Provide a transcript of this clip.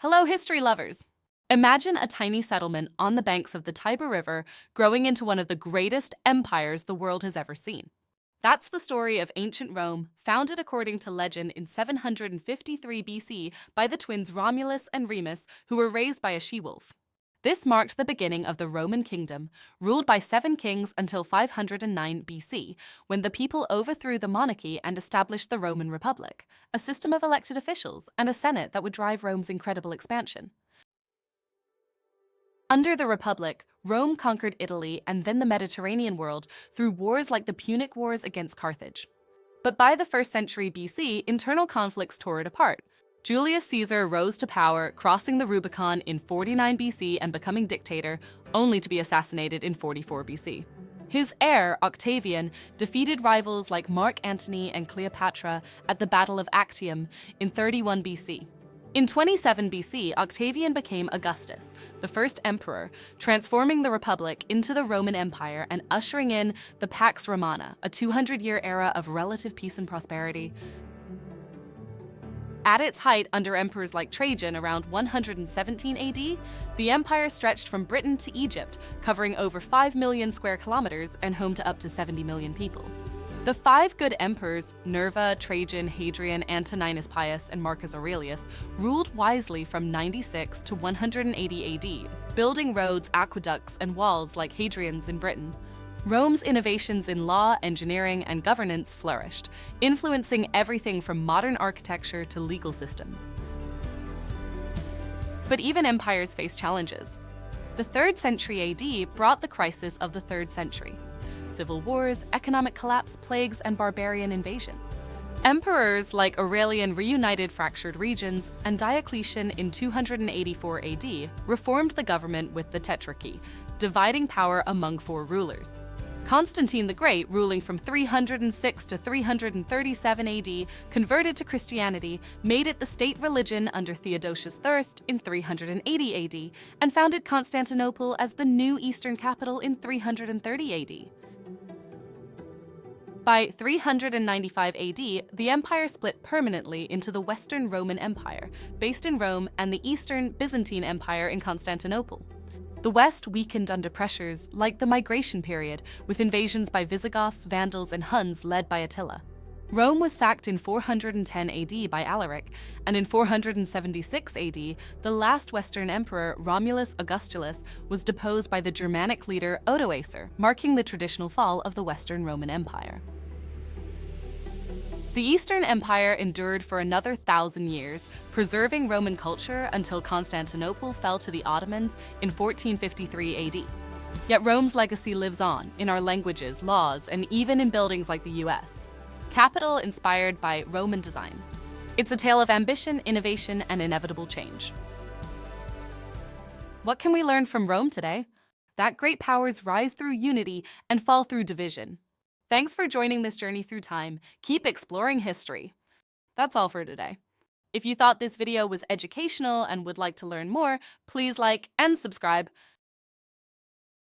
Hello, history lovers! Imagine a tiny settlement on the banks of the Tiber River growing into one of the greatest empires the world has ever seen. That's the story of ancient Rome, founded according to legend in 753 BC by the twins Romulus and Remus, who were raised by a she-wolf. This marked the beginning of the Roman kingdom, ruled by 7 kings until 509 BC, when the people overthrew the monarchy and established the Roman Republic, a system of elected officials and a senate that would drive Rome's incredible expansion. Under the Republic, Rome conquered Italy and then the Mediterranean world through wars like the Punic Wars against Carthage. But by the 1st century BC, internal conflicts tore it apart. Julius Caesar rose to power, crossing the Rubicon in 49 BC and becoming dictator, only to be assassinated in 44 BC. His heir, Octavian, defeated rivals like Mark Antony and Cleopatra at the Battle of Actium in 31 BC. In 27 BC, Octavian became Augustus, the first emperor, transforming the Republic into the Roman Empire and ushering in the Pax Romana, a 200-year era of relative peace and prosperity. At its height under emperors like Trajan around 117 AD, the empire stretched from Britain to Egypt, covering over 5 million square kilometers and home to up to 70 million people. The 5 good emperors, Nerva, Trajan, Hadrian, Antoninus Pius, and Marcus Aurelius, ruled wisely from 96 to 180 AD, building roads, aqueducts, and walls like Hadrian's in Britain. Rome's innovations in law, engineering, and governance flourished, influencing everything from modern architecture to legal systems. But even empires face challenges. The 3rd century AD brought the crisis of the 3rd century: civil wars, economic collapse, plagues, and barbarian invasions. Emperors like Aurelian reunited fractured regions, and Diocletian in 284 AD reformed the government with the Tetrarchy, dividing power among 4 rulers. Constantine the Great, ruling from 306 to 337 AD, converted to Christianity, made it the state religion under Theodosius I in 380 AD, and founded Constantinople as the new Eastern capital in 330 AD. By 395 AD, the empire split permanently into the Western Roman Empire, based in Rome, and the Eastern Byzantine Empire in Constantinople. The West weakened under pressures like the Migration period, with invasions by Visigoths, Vandals, and Huns led by Attila. Rome was sacked in 410 AD by Alaric, and in 476 AD, the last Western emperor, Romulus Augustulus, was deposed by the Germanic leader Odoacer, marking the traditional fall of the Western Roman Empire. The Eastern Empire endured for another 1,000 years, preserving Roman culture until Constantinople fell to the Ottomans in 1453 AD. Yet Rome's legacy lives on, in our languages, laws, and even in buildings like the US. Capital inspired by Roman designs. It's a tale of ambition, innovation, and inevitable change. What can we learn from Rome today? That great powers rise through unity and fall through division. Thanks for joining this journey through time. Keep exploring history. That's all for today. If you thought this video was educational and would like to learn more, please like and subscribe.